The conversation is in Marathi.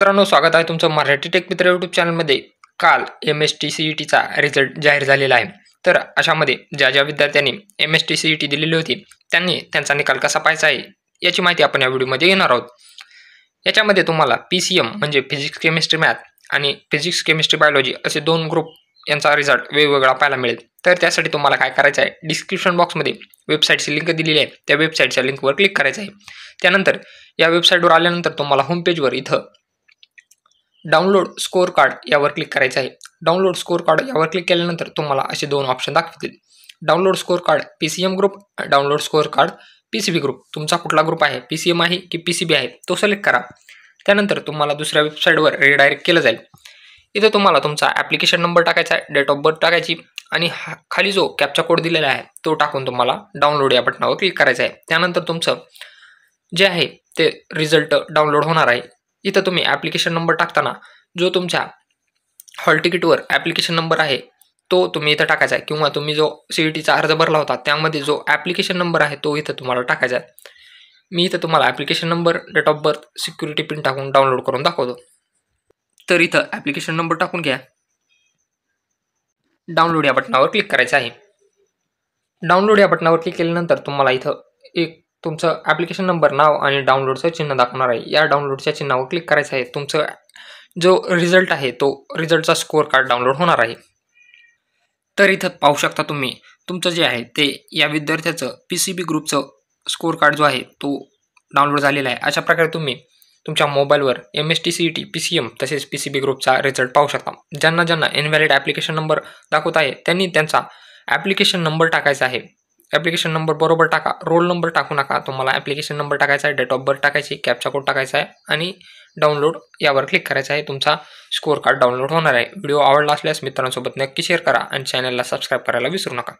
मित्रांनो, स्वागत आहे तुमचं मराठी टेक मित्र यूट्यूब चॅनलमध्ये. काल MST-CETचा रिझल्ट जाहीर झालेला आहे. तर अशामध्ये ज्या विद्यार्थ्यांनी MST-CET दिलेली होती त्यांनी त्यांचा निकाल कसा पाहायचा आहे याची माहिती आपण या व्हिडिओमध्ये घेणार आहोत. याच्यामध्ये तुम्हाला PCM म्हणजे फिजिक्स केमिस्ट्री मॅथ आणि फिजिक्स केमिस्ट्री बायोलॉजी असे 2 ग्रुप यांचा रिझल्ट वेगवेगळा पाहायला मिळेल. तर त्यासाठी तुम्हाला काय करायचं आहे, डिस्क्रिप्शन बॉक्समध्ये वेबसाईटची लिंक दिलेली आहे. त्या वेबसाईटच्या लिंकवर क्लिक करायचं आहे. त्यानंतर या वेबसाईटवर आल्यानंतर तुम्हाला होम पेजवर इथं डाउनलोड स्कोअर कार्ड यावर क्लिक करायचं आहे. डाउनलोड स्कोअर कार्ड यावर क्लिक केल्यानंतर तुम्हाला असे 2 ऑप्शन दाखवतील. Download score card PCM group, download score card PCB group. तुमचा कुठला ग्रुप आहे, PCM आहे की PCB आहे तो सिलेक्ट करा. त्यानंतर तुम्हाला दुसऱ्या वेबसाईटवर रिडायरेक्ट केलं जाईल. इथं तुम्हाला तुमचा ॲप्लिकेशन नंबर टाकायचा आहे, डेट ऑफ बर्थ टाकायची आणि खाली जो कॅप्चा कोड दिलेला आहे तो टाकून तुम्हाला डाउनलोड या बटनावर क्लिक करायचं आहे. त्यानंतर तुमचं जे आहे ते रिझल्ट डाउनलोड होणार आहे. इथं तुम्ही ॲप्लिकेशन नंबर टाकताना जो तुमच्या हॉल तिकीटवर ॲप्लिकेशन नंबर आहे तो तुम्ही इथं टाकायचा आहे, किंवा तुम्ही जो CETचा अर्ज भरला होता त्यामध्ये जो ॲप्लिकेशन नंबर आहे तो इथं तुम्हाला टाकायचा आहे. मी इथं तुम्हाला application number, date of birth, security pin टाकून डाउनलोड करून दाखवतो. तर इथं ॲप्लिकेशन नंबर टाकून घ्या. डाउनलोड या बटनावर क्लिक करायचं आहे. डाउनलोड या बटनावर क्लिक केल्यानंतर तुम्हाला इथं एक तुमचं ॲप्लिकेशन नंबर, नाव आणि डाउनलोडचं चिन्ह दाखवणार आहे. या डाउनलोडच्या चिन्हावर क्लिक करायचं आहे. तुमचं जो रिझल्ट आहे तो रिझल्टचा स्कोअर कार्ड डाउनलोड होणार आहे. तर इथं पाहू शकता तुम्ही तुमचं जे आहे ते या विद्यार्थ्याचं PCB ग्रुपचं स्कोअर कार्ड जो आहे तो डाउनलोड झालेला आहे. अशा प्रकारे तुम्ही तुमच्या मोबाईलवर MST-CET, PCM तसेच PCB ग्रुपचा रिझल्ट पाहू शकता. ज्यांना इनव्हॅलिड ॲप्लिकेशन नंबर दाखवत आहे त्यांनी त्यांचा ॲप्लिकेशन नंबर टाकायचा आहे. ॲप्लिकेशन नंबर बरोबर टाका, रोल नंबर टाकू नका. तुम्हाला ॲप्लिकेशन नंबर टाकायचा आहे, डेट ऑफ बर्थ टाकायची, कॅप्चा कोड टाकायचा आहे आणि डाउनलोड यावर क्लिक करायचं आहे. तुमचा स्कोअर कार्ड डाउनलोड होणार आहे. व्हिडिओ आवडला असल्यास मित्रांसोबत नक्की शेअर करा आणि चॅनलला सबस्क्राईब करायला विसरू नका.